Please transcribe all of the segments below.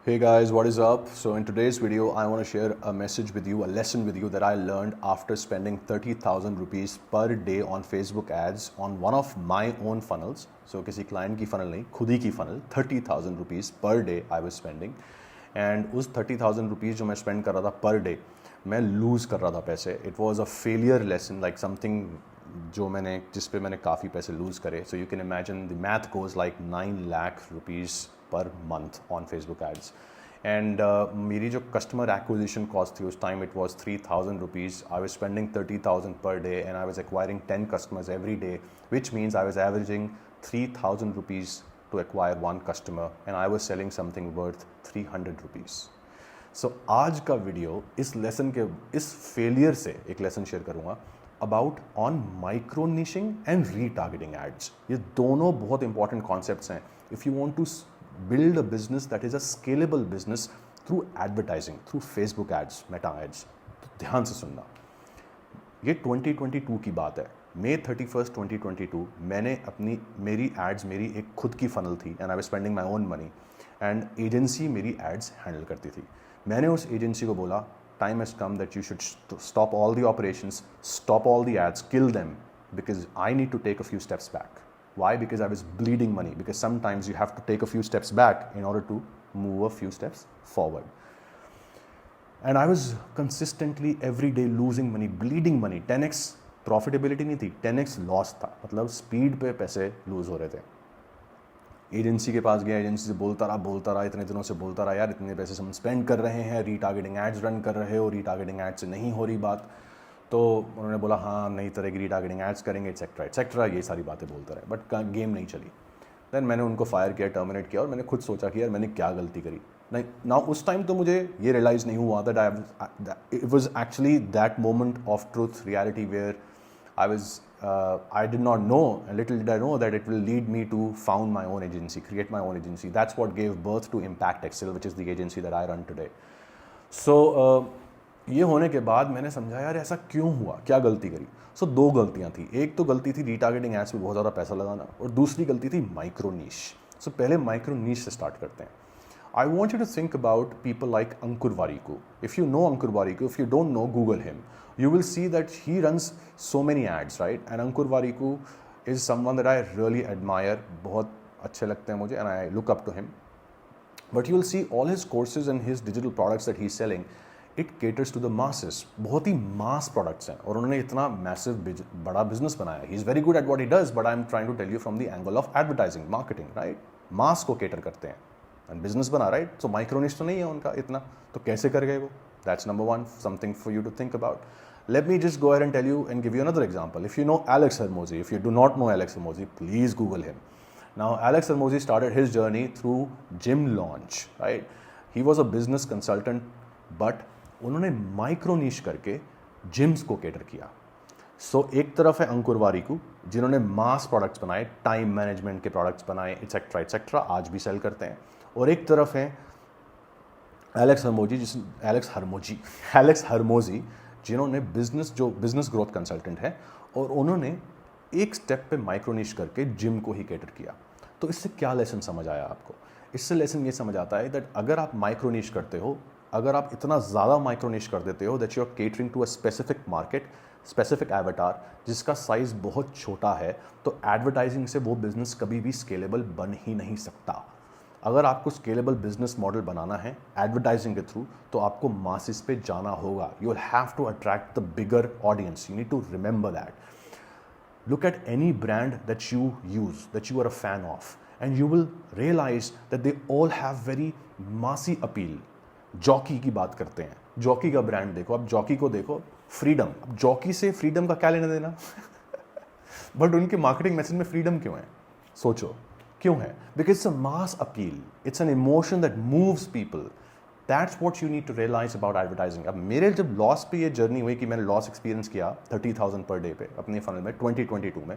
Hey guys, what is up? So in today's video, I want to share a message with you, a lesson with you that I learned after spending 30,000 rupees per day on Facebook ads on one of my own funnels. So किसी client की funnel नहीं, खुद ही की funnel, 30,000 rupees per day I was spending. And उस 30,000 rupees जो मैं spend कर रहा था per day, मैं lose कर रहा था पैसे. It was a failure lesson, like something जिस पे मैंने काफ़ी पैसे lose करे. So you can imagine the math goes like 9 lakh rupees per month on Facebook ads. And मेरी जो customer acquisition cost थी उस time it was 3,000 rupees. I was spending 30,000 per day and I was acquiring 10 customers every day, which means I was averaging 3,000 rupees to acquire one customer and I was selling something worth 300 rupees. So आज का video इस lesson के इस failure से एक lesson share करूँगा about on micro niching and retargeting ads. ये दोनों बहुत इंपॉर्टेंट कॉन्सेप्ट्स हैं if you want to build a business that is a scalable business through advertising, through Facebook ads, Meta ads. तो ध्यान से सुनना. ये 2022 की बात है. May 31st 2022 मेरी एड्स मेरी एक खुद की फनल थी and I was spending my own money and agency मेरी एड्स हैंडल करती थी. मैंने उस एजेंसी को बोला time has come that you should stop all the operations, stop all the ads, kill them because I need to take a few steps back. Why? Because I was bleeding money. Because sometimes you have to take a few steps back in order to move a few steps forward. And I was consistently every day losing money, bleeding money. 10x profitability नहीं थी, 10x loss था. मतलब speed पे पैसे lose हो रहे थे. Agency के पास गया, एजेंसी से बोलता रहा, इतने दिनों से बोलता रहा, यार इतने पैसे हम स्पेंड कर रहे हैं, रीटारगेटिंग एड्स रन कर रहे हो, रीटारगेटिंग एड्स से नहीं हो रही बात. तो उन्होंने बोला हाँ नई तरह की रीटारगेटिंग एड्स करेंगे एक्सेट्रा ये सारी बातें बोलते रहे, बट गेम नहीं चली. देन मैंने उनको फायर किया, टर्मिनेट किया और मैंने खुद सोचा कि यार मैंने क्या गलती करी. नहीं ना उस टाइम तो मुझे ये रियलाइज़ नहीं हुआ that it was actually that moment of truth reality where I did not know, little did I know that it will lead me to found my own agency, create my own agency. That's what gave birth to Impact Excel, which is the agency that I run today. So ये होने के बाद मैंने समझा यार ऐसा क्यों हुआ, क्या गलती करी. सो दो गलतियाँ थी. एक तो गलती थी रीटारगेटिंग एड्स पे बहुत ज़्यादा पैसा लगाना और दूसरी गलती थी माइक्रो नीश. सो पहले माइक्रो नीश से स्टार्ट करते हैं. I want you to think about people like Ankur Warikoo. If you know Ankur Warikoo, if you don't know, Google him. You will see that he runs so many ads, right? And Ankur Warikoo is someone that I really admire. बहुत अच्छे लगते हैं मुझे and I look up to him. But you will see all his courses and his digital products that he's selling, it caters to the masses. बहुत ही mass products हैं और उन्होंने इतना massive बड़ा business बनाया. He's very good at what he does, but I'm trying to tell you from the angle of advertising, marketing, right? Mass को cater करते हैं and business बना, right? So micro niche तो नहीं है उनका इतना, तो कैसे कर गए वो? That's number one, something for you to think about. Let me just go ahead and tell you and give you another example. If you know Alex Hermosi, if you do not know Alex Hermosi, please Google him. Now, Alex Hermosi started his journey through Gym Launch, right? He was a business consultant, but उन्होंने micro नीश करके gyms को cater किया. सो एक तरफ है अंकुर वारिकू जिन्होंने मास products बनाए, time management के प्रोडक्ट्स बनाए, एक्सेट्रा आज भी सेल करते हैं. और एक तरफ है एलेक्स हरमोजी जिन्होंने बिजनेस ग्रोथ कंसल्टेंट है और उन्होंने एक स्टेप पे माइक्रोनिश करके जिम को ही कैटर किया. तो इससे क्या लेसन समझ आया आपको? इससे लेसन ये समझ आता है दैट अगर आप माइक्रोनिश करते हो, अगर आप इतना ज़्यादा माइक्रोनिश कर देते हो that you are catering to a specific market, specific avatar जिसका साइज़ बहुत छोटा है, तो एडवर्टाइजिंग से वो बिज़नेस कभी भी स्केलेबल बन ही नहीं सकता. अगर आपको स्केलेबल बिजनेस मॉडल बनाना है एडवर्टाइजिंग के थ्रू, तो आपको मासेस पे जाना होगा. You will have to attract the bigger audience. You need to remember that. Look at any brand that you use, that you are a fan of, and you will realise that they all have very massy appeal. Jockey की बात करते हैं, jockey का brand देखो, अब jockey को देखो, freedom. अब जॉकी से फ्रीडम का क्या लेना देना बट उनके मार्केटिंग मैसेज में फ्रीडम क्यों है? सोचो क्यों है? Because it's a mass appeal, it's an emotion that moves people. That's what you need to realise about advertising. अब मेरे जब लॉस पे ये जर्नी हुई कि मैंने लॉस एक्सपीरियंस किया 30,000 पर डे पे अपने फनल में 2022 में,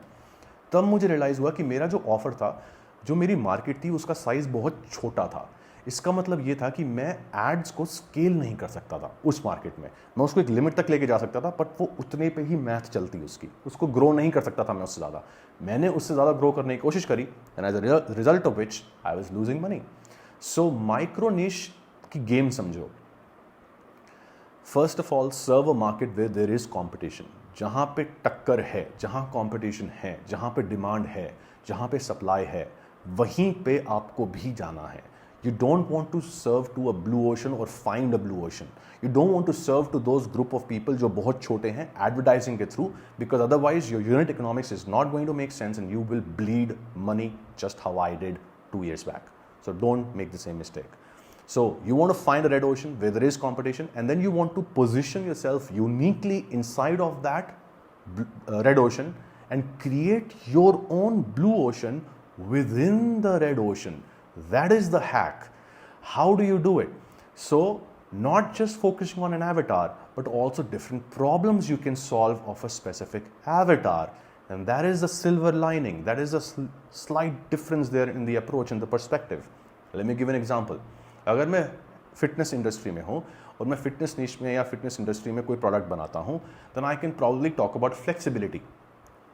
तब मुझे रियलाइज़ हुआ कि मेरा जो ऑफर था, जो मेरी मार्केट थी, उसका साइज़ बहुत छोटा था. इसका मतलब ये था कि मैं एड्स को स्केल नहीं कर सकता था उस मार्केट में. मैं उसको एक लिमिट तक लेके जा सकता था, बट वो उतने पे ही मैथ चलती उसकी, उसको ग्रो नहीं कर सकता था मैं उससे ज़्यादा. मैंने उससे ज़्यादा ग्रो करने की कोशिश करी and as a result of which I was losing money. So micro niche की गेम समझो. First of all serve a market where there is competition. जहां पे टक्कर है, जहां कंपटीशन है, जहां पे डिमांड है, जहां पे सप्लाई है, वहीं पे आपको भी जाना है. You don't want to serve to a blue ocean or find a blue ocean. You don't want to serve to those group of people जो बहुत छोटे हैं advertising के through, because otherwise your unit economics is not going to make sense and you will bleed money just how I did 2 years back. So don't make the same mistake. So you want to find a red ocean where there is competition, and then you want to position yourself uniquely inside of that red ocean and create your own blue ocean within the red ocean. That is the hack. How do you do it? So not just focusing on an avatar, but also different problems you can solve of a specific avatar. And that is the silver lining. That is a slight difference there in the approach and the perspective. Let me give an example. अगर मैं fitness industry में हूँ और मैं fitness निश में या fitness industry में कोई प्रोडक्ट बनाता हूँ, then I can probably talk about flexibility,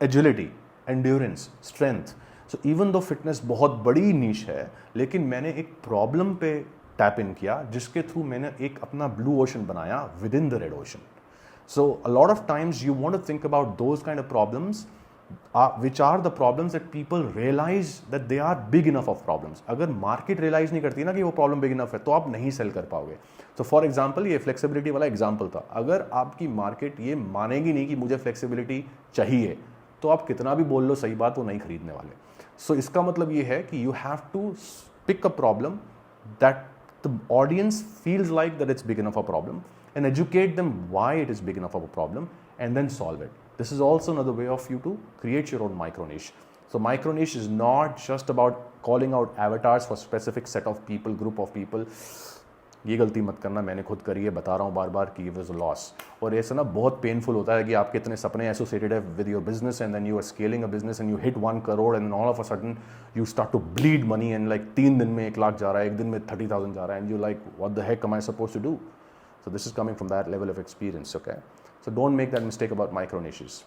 agility, endurance, strength. So even though fitness बहुत बड़ी नीश है, लेकिन मैंने एक प्रॉब्लम पे टैप इन किया जिसके थ्रू मैंने एक अपना ब्लू ओशन बनाया within the red ocean. So a lot of times you want to think about those kind of problems which are the problems that people realise that they are big enough of problems. अगर market realise नहीं करती ना कि वो problem big enough है, तो आप नहीं सेल कर पाओगे. तो फॉर एग्जाम्पल ये फ्लेक्सिबिलिटी वाला एग्जाम्पल था. अगर आपकी मार्केट ये मानेगी नहीं कि मुझे फ्लेक्सिबिलिटी चाहिए, तो आप कितना भी बोल लो सही बात, वो नहीं खरीदने वाले. सो इसका मतलब ये है कि you have to pick a problem that the audience feels like that it's big enough a problem and educate them why it is big enough a problem and then solve it. This is also another way of you to create your own micro niche. So micro niche is not just about calling out avatars for specific set of people, group of people. ये गलती मत करना, मैंने खुद करी है, बता रहा हूँ बार बार कि it was a loss. और ऐसा ना बहुत पेनफुल होता है कि आपके इतने सपने एसोसिएटेड है with your business and then you are scaling a business and you hit 1 crore and all of a sudden you start to bleed money and like 3 दिन में 1 लाख जा रहा है, 1 दिन में 30,000 जा रहा है, and you like what the heck am I suppose to do. So this is coming from that level of experience. Okay, so don't make that mistake about micro niches.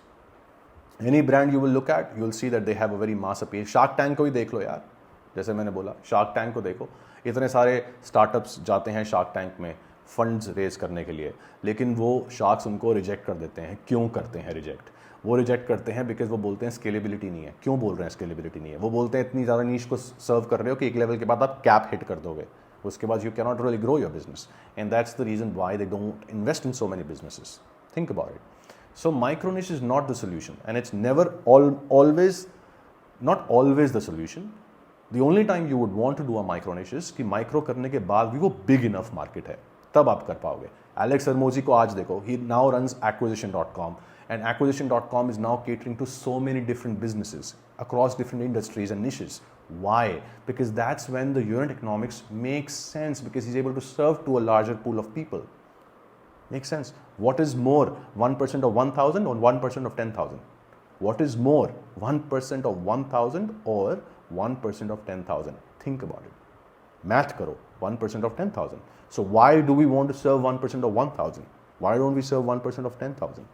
Any brand you will look at, you will see that they have a very mass appeal. Shark Tank को ही देख लो यार, जैसे मैंने बोला Shark Tank को देखो. इतने सारे स्टार्टअप्स जाते हैं Shark Tank में फंड्स रेज करने के लिए, लेकिन वो शार्क्स उनको रिजेक्ट कर देते हैं. क्यों करते हैं रिजेक्ट? वो रिजेक्ट करते हैं बिकॉज वो बोलते हैं स्केलेबिलिटी नहीं है. क्यों बोल रहे हैं स्केलेबिलिटी नहीं है? वो बोलते हैं इतनी ज़्यादा नीश को सर्व कर रहे हो कि एक लेवल के बाद आप कैप हिट कर दोगे, उसके बाद you can not really grow your business, and that's the reason why they don't invest in so many businesses. Think about it. So micro niche is not the solution, and it's never not always the solution. The only time you would want to do a micro niche is कि micro करने के बाद भी वो big enough market है, तब आप कर पाओगे. Alex Hermosi को आज देखो, he now runs acquisition.com, and acquisition.com is now catering to so many different businesses across different industries and niches. Why? Because that's when the unit economics makes sense, because he's able to serve to a larger pool of people. Makes sense. What is more, 1% of 1,000 or 1% of 10,000? What is more, 1% of 1,000 or 1% of 10,000? Think about it. Math karo, 1% of 10,000. So why do we want to serve 1% of 1,000? Why don't we serve 1% of 10,000?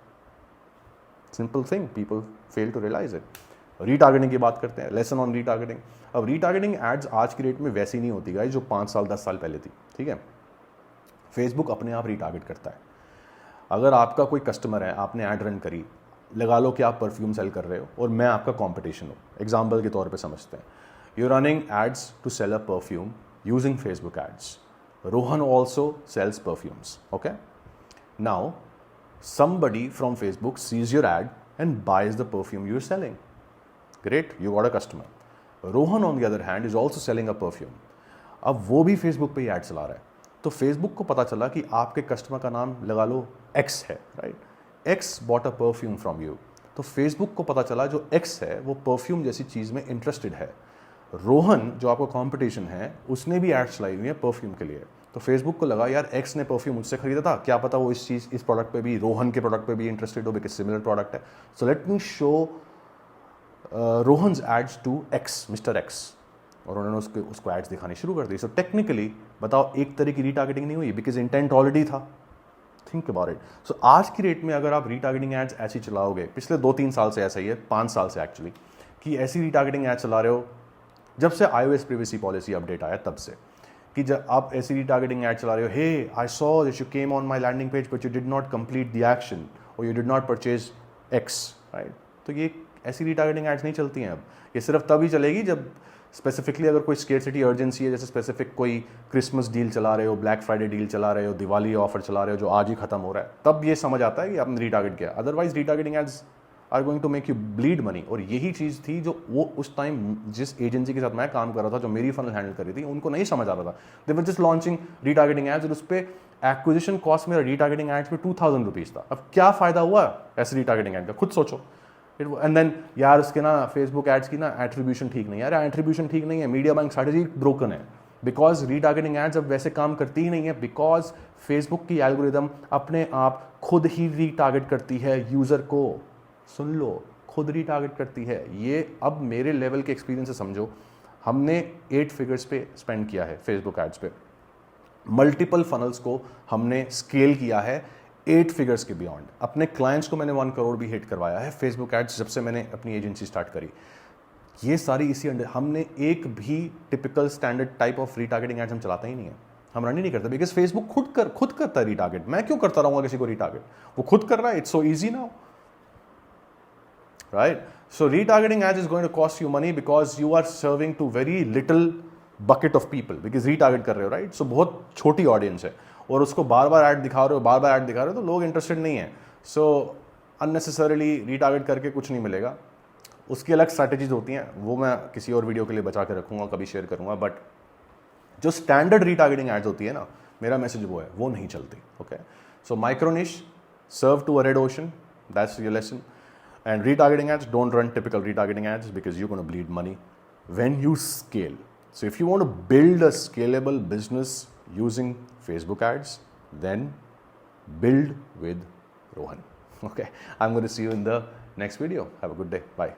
Simple thing, people fail to realize it. Retargeting की बात करते हैं, lesson on retargeting. अब retargeting ads आज की date में वैसी नहीं होती गाइस जो 5 साल 10 साल पहले थी. ठीक है, फेसबुक अपने आप रीटारगेट करता है. अगर आपका कोई कस्टमर है, आपने ऐड रन करी, लगा लो कि आप परफ्यूम सेल कर रहे हो और मैं आपका कंपटीशन हूँ, एग्जाम्पल के तौर पे समझते हैं. You running ads to sell a perfume using Facebook ads. Rohan also sells perfumes. Okay, now somebody from Facebook sees your ad and buys the perfume you're selling. Great, you got a customer. Rohan on the other hand is also selling a perfume. अब वो भी Facebook पे ही add चला रहा है. तो Facebook को पता चला कि आपके कस्टमर का नाम लगा लो एक्स है, right? X bought a perfume from you. तो फेसबुक को पता चला जो एक्स है वो परफ्यूम जैसी चीज़ में इंटरेस्टेड है. रोहन जो आपका कंपटीशन है उसने भी एड्स चलाई हुई है परफ्यूम के लिए. तो फेसबुक को लगा यार एक्स ने परफ्यूम मुझसे खरीदा था, क्या पता वो इस प्रोडक्ट पे भी, रोहन के प्रोडक्ट पे भी इंटरेस्टेड हो बिकॉज सिमिलर प्रोडक्ट है. So let me show Rohan's ads to X, mister X. और उन्होंने उसको एड्स दिखानी शुरू कर दी. सो टेक्निकली बताओ एक तरह की रीटारगेटिंग नहीं हुई बिकॉज इंटेंट ऑलरेडी था. Think about it. सो आज की रेट में अगर आप रीटारगेटिंग एड्स ऐसी चलाओगे, पिछले 2-3 साल से ऐसा ही है, 5 साल से एक्चुअली, कि ऐसी रीटारगेटिंग एड्स चला रहे हो जब से iOS प्रिवेसी पॉलिसी अपडेट आया तब से, कि जब आप ऐसी रीटारगेटिंग ऐड चला रहे हो, hey I saw that you came on my landing page but you did not complete the action और you did not purchase X, right. तो ये ऐसी रीटारगेटिंग एड्स नहीं चलती हैं अब। ये सिर्फ तभी चलेगी जब स्पेसिफिकली अगर कोई स्केर्सिटी अर्जेंसी है, जैसे स्पेसिफिक कोई क्रिसमस डील चला रहे हो, ब्लैक फ्राइडे डील चला रहे हो, दिवाली ऑफर चला रहे हो जो आज ही खत्म हो रहा है, तब ये समझ आता है कि आपने रीटारगेट किया। Otherwise retargeting ads are going to make you bleed money. और यही चीज़ थी जो वो उस टाइम जिस एजेंसी के साथ मैं काम कर रहा था, जो मेरी फनल हैंडल कर रही थी, उनको नहीं समझ आ रहा था। They were just launching retargeting ads और उस पर एक्विजिशन कॉस्ट मेरा रीटारगेटिंग एड्स पे 2000 रुपीज़ था। अब क्या फ़ायदा हुआ ऐसे रीटारगेटिंग एड का, खुद सोचो। एंड देन यार उसके ना फेसबुक एड्स की ना एट्रीब्यूशन ठीक नहीं है। यार एट्रीब्यूशन ठीक नहीं है, मीडिया बाइंग स्ट्रैटेजी ब्रोकन है, बिकॉज रीटारगेटिंग एड्स अब वैसे काम करती ही नहीं है, बिकॉज फेसबुक की एल्गोरिदम अपने आप खुद ही रीटारगेट करती है यूज़र को। सुन लो, खुद रीटारगेट करती है। ये अब मेरे लेवल के एक्सपीरियंस से समझो, हमने 8 फिगर्स पे स्पेंड किया है फेसबुक एड्स पे, मल्टीपल फनल्स को हमने स्केल किया है 8 फिगर्स के बियॉन्ड। अपने क्लाइंट्स को मैंने 1 करोड़ भी हिट करवाया है फेसबुक एड्स जब से मैंने अपनी एजेंसी स्टार्ट करी। ये सारी इसी अंडर, हमने एक भी typical standard type of retargeting ads हम चलाते ही नहीं है, हम रन ही नहीं करते, बिकॉज फेसबुक खुद करता है रीटारगेट। मैं क्यों करता रहूंगा किसी को रीटारगेट, वो खुद कर रहा है। It's so easy now, right. So retargeting ads is going to cost you money because you are serving to very little bucket of people, because retarget कर रहे हो, राइट। सो बहुत छोटी ऑडियंस है और उसको बार बार ऐड दिखा रहे हो, बार बार ऐड दिखा रहे हो, तो लोग इंटरेस्टेड नहीं है। सो अननेसेसरीली रीटारगेट करके कुछ नहीं मिलेगा। उसकी अलग स्ट्रैटेजीज होती हैं, वो मैं किसी और वीडियो के लिए बचा के रखूंगा, कभी शेयर करूंगा। बट जो स्टैंडर्ड रीटारगेटिंग एड्स होती है ना, मेरा मैसेज वो है, वो नहीं चलती। Okay, so micro niche serve to a red ocean, that's your lesson. And retargeting ads, don't run typical retargeting ads because you gonna bleed money when you scale. So if you want to build a scalable business using Facebook ads, then build with Rohan. Okay, I'm going to see you in the next video. Have a good day. Bye.